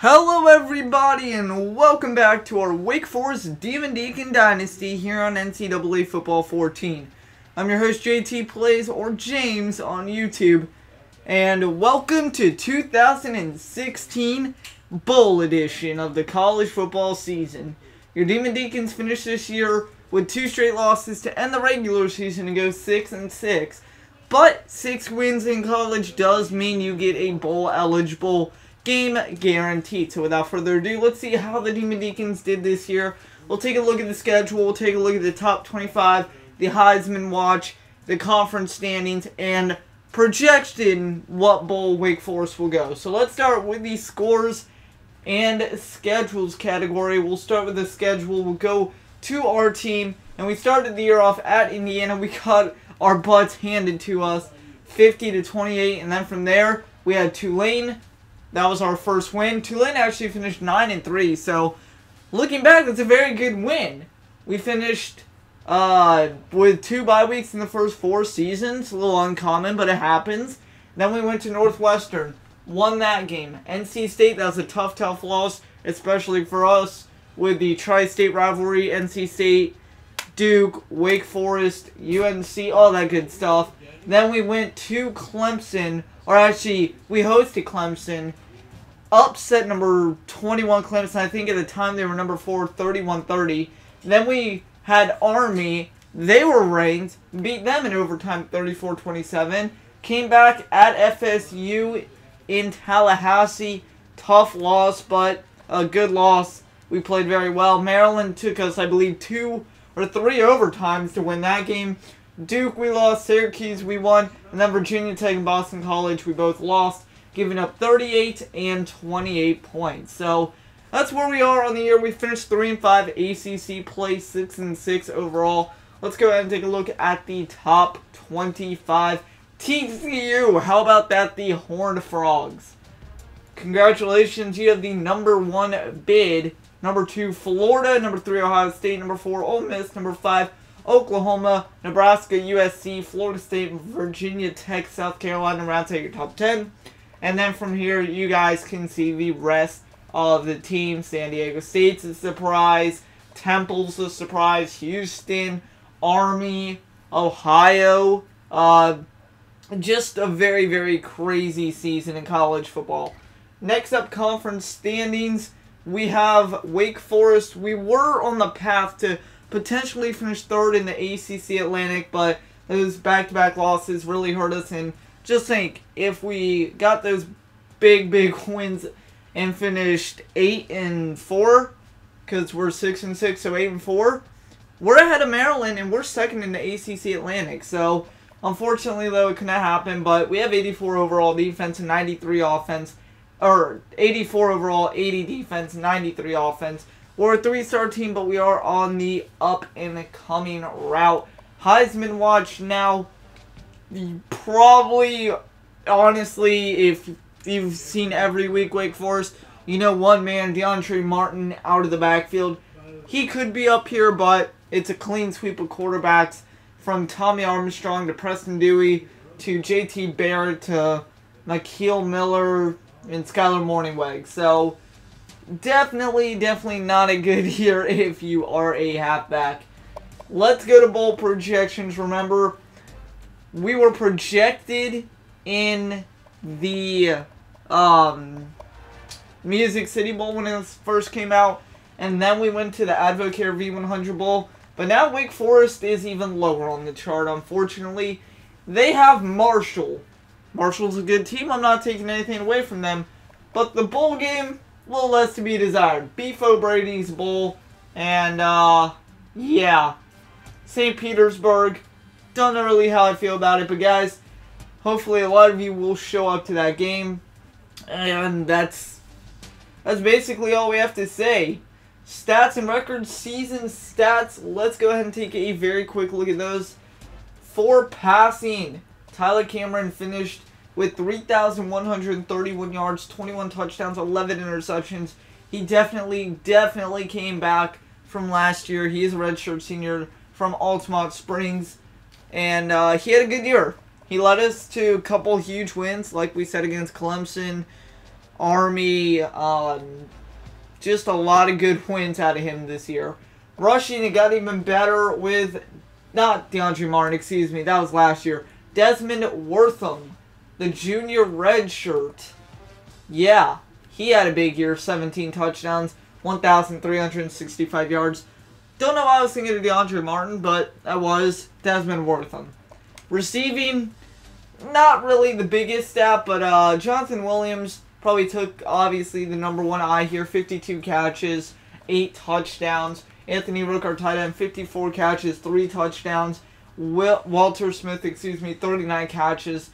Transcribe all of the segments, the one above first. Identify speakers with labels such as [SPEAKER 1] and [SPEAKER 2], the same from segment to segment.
[SPEAKER 1] Hello everybody and welcome back to our Wake Forest Demon Deacon Dynasty here on NCAA Football 14. I'm your host JT Plays or James on YouTube, and welcome to 2016 Bowl Edition of the college football season. Your Demon Deacons finished this year with 2 straight losses to end the regular season and go 6-6. But 6 wins in college does mean you get a bowl eligible game guaranteed. So without further ado, let's see how the Demon Deacons did this year. We'll take a look at the schedule, we'll take a look at the top 25, the Heisman Watch, the conference standings, and projection what bowl Wake Forest will go. So let's start with the scores and schedules category. We'll start with the schedule. We'll go to our team, and we started the year off at Indiana. We got our butts handed to us 50-28, and then from there we had Tulane. That was our first win. Tulane actually finished 9-3, so looking back, that's a very good win. We finished with 2 bye weeks in the first 4 seasons. A little uncommon, but it happens. Then we went to Northwestern, won that game. NC State, that was a tough loss, especially for us with the tri-state rivalry. NC State, Duke, Wake Forest, UNC, all that good stuff. Then we went to Clemson, or actually, we hosted Clemson, upset number 21 Clemson. I think at the time they were number 4, 31-30. Then we had Army. They were ranked, beat them in overtime 34-27. Came back at FSU in Tallahassee. Tough loss, but a good loss. We played very well. Maryland took us, I believe, 2 or 3 overtimes to win that game. Duke, we lost. Syracuse, we won. And then Virginia Tech and Boston College, we both lost, giving up 38 and 28 points. So that's where we are on the year. We finished 3-5 ACC play, 6-6 overall. Let's go ahead and take a look at the top 25. TCU, how about that? The Horned Frogs. Congratulations, you have the number 1 bid. Number 2, Florida. Number 3, Ohio State. Number 4, Ole Miss. Number 5, Oklahoma, Nebraska, USC, Florida State, Virginia Tech, South Carolina. Round take your top 10. And then from here, you guys can see the rest of the team. San Diego State's a surprise. Temple's a surprise. Houston, Army, Ohio. Just a very crazy season in college football. Next up, conference standings. We have Wake Forest. We were on the path to potentially finish 3rd in the ACC Atlantic, but those back-to-back losses really hurt us. And just think, if we got those big wins and finished 8-4, because we're 6-6, so 8-4, we're ahead of Maryland and we're 2nd in the ACC Atlantic. So unfortunately, though, it couldn't happen. But we have 84 overall defense and 93 offense, or 84 overall, 80 defense, 93 offense. We're a 3-star team, but we are on the up-and-coming route. Heisman Watch now, probably, honestly, if you've seen every week Wake Forest, you know one man, DeAndre Martin, out of the backfield. He could be up here, but it's a clean sweep of quarterbacks from Tommy Armstrong to Preston Dewey to JT Barrett to Nikhil Miller and Skylar Morningweg. So definitely not a good year if you are a halfback. Let's go to bowl projections. Remember, we were projected in the Music City Bowl when it first came out, and then we went to the Advocare V100 Bowl. But now Wake Forest is even lower on the chart, unfortunately. They have Marshall. Marshall's a good team. I'm not taking anything away from them. But the bowl game, a little less to be desired. Beef O'Brady's Bowl. And, yeah. St. Petersburg. Don't know really how I feel about it. But, guys, hopefully a lot of you will show up to that game. And that's basically all we have to say. Stats and records, season stats. Let's go ahead and take a very quick look at those. For passing, Tyler Cameron finished with 3,131 yards, 21 touchdowns, 11 interceptions. He definitely came back from last year. He is a redshirt senior from Altamont Springs, and he had a good year. He led us to a couple huge wins, like we said, against Clemson, Army. Just a lot of good wins out of him this year. Rushing, it got even better with, not DeAndre Martin, excuse me, that was last year. Desmond Wortham, the junior red shirt. Yeah, he had a big year, 17 touchdowns, 1,365 yards. Don't know why I was thinking of DeAndre Martin, but I was. Desmond Wortham. Receiving, not really the biggest stat, but Jonathan Williams probably took, obviously, the #1 eye here. 52 catches, 8 touchdowns. Anthony Rook, our tight end, 54 catches, 3 touchdowns. Walter Smith, 39 catches,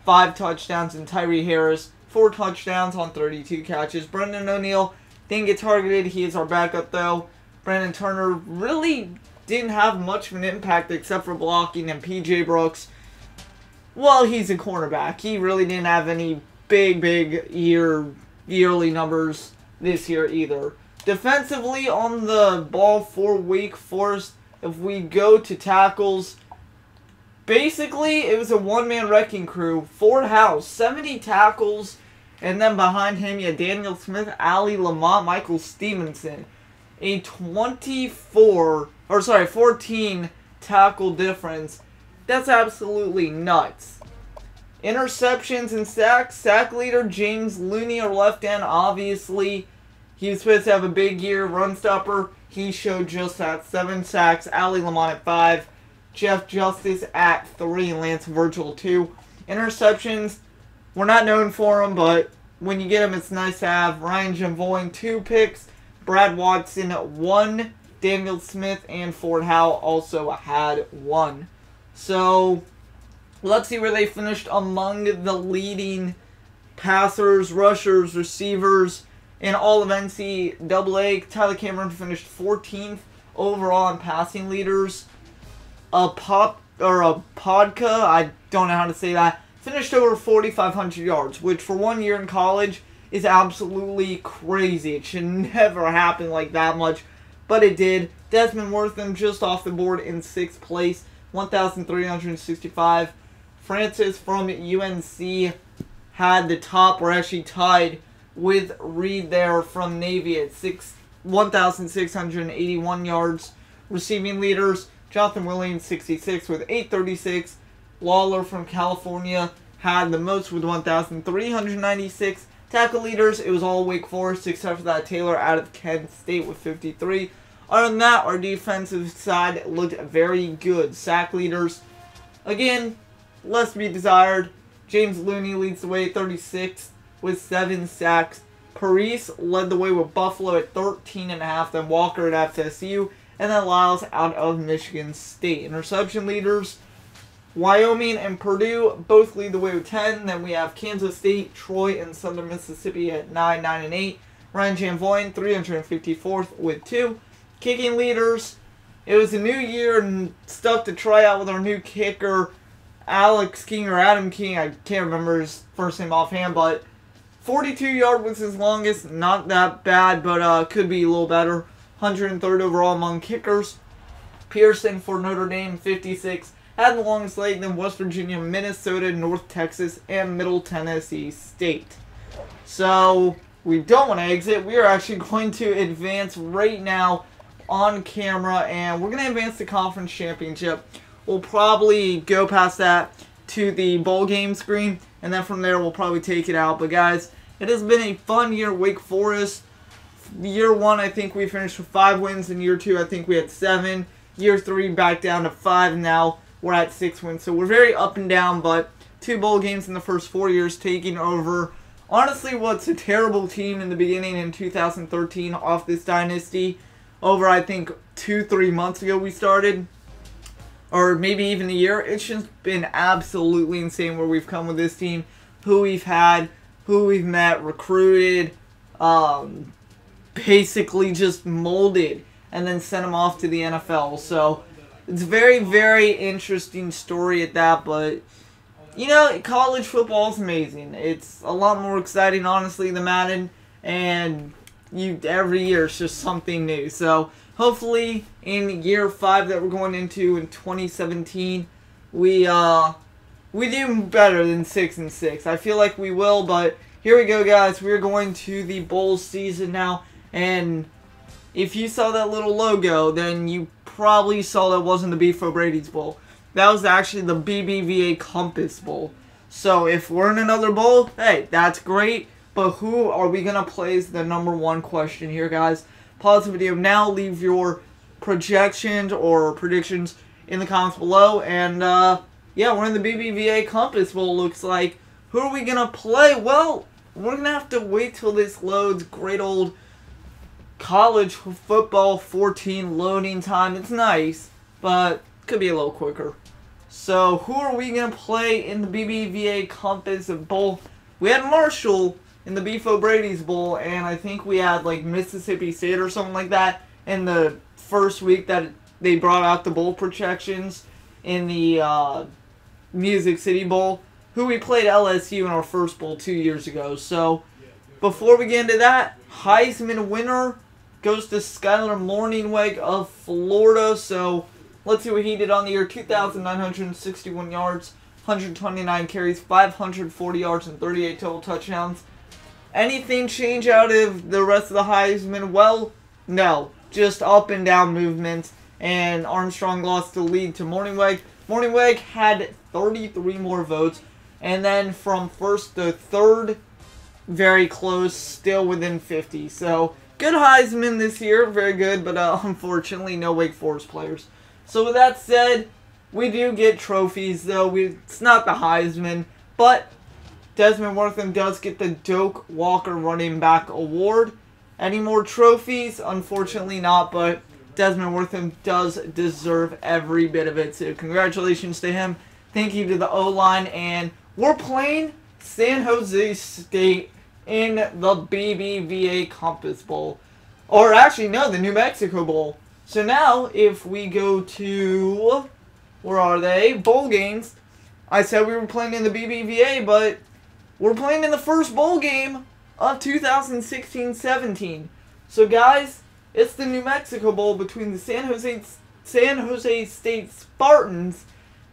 [SPEAKER 1] 5 touchdowns. And Tyree Harris, 4 touchdowns on 32 catches. Brendan O'Neill didn't get targeted. He is our backup, though. Brandon Turner really didn't have much of an impact except for blocking. And P.J. Brooks, well, he's a cornerback. He really didn't have any big yearly numbers this year either. Defensively on the ball for Wake Forest, if we go to tackles, basically it was a one-man wrecking crew. Ford House, 70 tackles, and then behind him you had Daniel Smith, Ali Lamont, Michael Stevenson. A 14 tackle difference. That's absolutely nuts. Interceptions and sacks. Sack leader James Looney, our left end, obviously. He was supposed to have a big year. Run stopper, he showed just that. 7 sacks. Ali Lamont at 5. Jeff Justice at 3. And Lance Virgil 2. Interceptions, we're not known for them, but when you get them, it's nice to have. Ryan Javoin, 2 picks. Brad Watson, 1. Daniel Smith and Ford Howe also had 1. So, let's see where they finished among the leading passers, rushers, receivers in all of NCAA. Tyler Cameron finished 14th overall in passing leaders. Podka, I don't know how to say that, finished over 4,500 yards, which for 1 year in college is absolutely crazy. It should never happen like that much, but it did. Desmond Wortham just off the board in 6th place, 1,365. Francis from UNC had the top, or actually tied with Reed there from Navy at 1,681 yards. Receiving leaders, Jonathan Williams, 66 with 836. Lawler from California had the most with 1,396. Tackle leaders, it was all Wake Forest except for that Taylor out of Kent State with 53. Other than that, our defensive side looked very good. Sack leaders, again, less to be desired. James Looney leads the way at 36 with 7 sacks. Parise led the way with Buffalo at 13.5. Then Walker at FSU. And then Lyles out of Michigan State. Interception leaders, Wyoming and Purdue both lead the way with 10. Then we have Kansas State, Troy, and Southern Mississippi at 9, 9, and 8. Ryan Javoin, 354th with 2. Kicking leaders, it was a new year and stuff to try out with our new kicker, Alex King or Adam King. I can't remember his first name offhand, but 42-yard was his longest. Not that bad, but could be a little better. 103rd overall among kickers. Pearson for Notre Dame, 56. Had the longest leg, then West Virginia, Minnesota, North Texas, and Middle Tennessee State. So, we don't want to exit. We are actually going to advance right now on camera, and we're going to advance the conference championship. We'll probably go past that to the bowl game screen, and then from there we'll probably take it out. But guys, it has been a fun year. Wake Forest, year 1 I think we finished with 5 wins. In year 2 I think we had 7. Year 3 back down to 5. Now we're at 6 wins. So we're very up and down, but 2 bowl games in the first 4 years, taking over honestly what's a terrible team in the beginning in 2013 off this dynasty. Over I think 2-3 months ago we started, or maybe even a year. It's just been absolutely insane where we've come with this team, who we've had, who we've met, recruited, basically just molded, and then sent them off to the NFL. So it's a very, very interesting story at that, but you know, college football is amazing. It's a lot more exciting, honestly, than Madden, and every year it's just something new. So hopefully in year 5 that we're going into in 2017, we do better than 6-6. I feel like we will, but here we go, guys. We're going to the bowl season now, and if you saw that little logo, then you probably saw that wasn't the Beef O'Brady's Bowl. That was actually the BBVA Compass Bowl. So if we're in another bowl, hey, that's great. But who are we going to play is the number one question here, guys. Pause the video now. Leave your projections or predictions in the comments below. And, yeah, we're in the BBVA Compass Bowl, looks like. Who are we going to play? Well, we're going to have to wait till this loads. Great old college football 14 loading time. It's nice, but could be a little quicker. So, who are we going to play in the BBVA Compass Bowl? We had Marshall in the Beef O'Brady's Bowl, and I think we had, like, Mississippi State or something like that in the first week that they brought out the bowl projections in the Music City Bowl, who we played LSU in our first bowl 2 years ago. So, before we get into that, Heisman winner goes to Skylar Morningweg of Florida. So, let's see what he did on the year. 2,961 yards, 129 carries, 540 yards, and 38 total touchdowns. Anything change out of the rest of the Heisman? Well, no. Just up and down movements. And Armstrong lost the lead to Morningweg. Morningweg had 33 more votes. And then from first to third, very close, still within 50. So, good Heisman this year, very good, but unfortunately no Wake Forest players. So with that said, we do get trophies though. It's not the Heisman, but Desmond Wortham does get the Doak Walker Running Back Award. Any more trophies? Unfortunately not, but Desmond Wortham does deserve every bit of it. So congratulations to him. Thank you to the O-line, and we're playing San Jose State in the BBVA Compass Bowl. Or actually, no, the New Mexico Bowl. So now, if we go to, where are they? Bowl games. I said we were playing in the BBVA, but we're playing in the first bowl game of 2016-17. So guys, it's the New Mexico Bowl between the San Jose State Spartans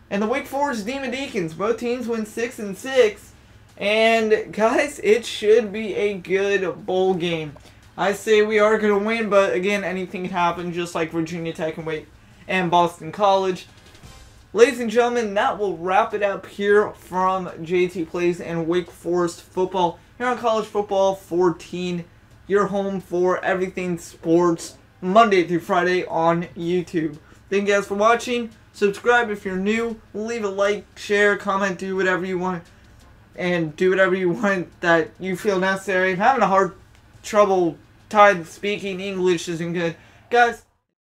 [SPEAKER 1] and the Wake Forest Demon Deacons. Both teams went 6-6. And, guys, it should be a good bowl game. I say we are going to win, but, again, anything can happen, just like Virginia Tech and Boston College. Ladies and gentlemen, that will wrap it up here from JT Plays and Wake Forest Football here on College Football 14. Your home for everything sports, Monday through Friday on YouTube. Thank you guys for watching. Subscribe if you're new. Leave a like, share, comment, do whatever you want. And do whatever you want that you feel necessary. I'm having a hard trouble time speaking English isn't good. Guys,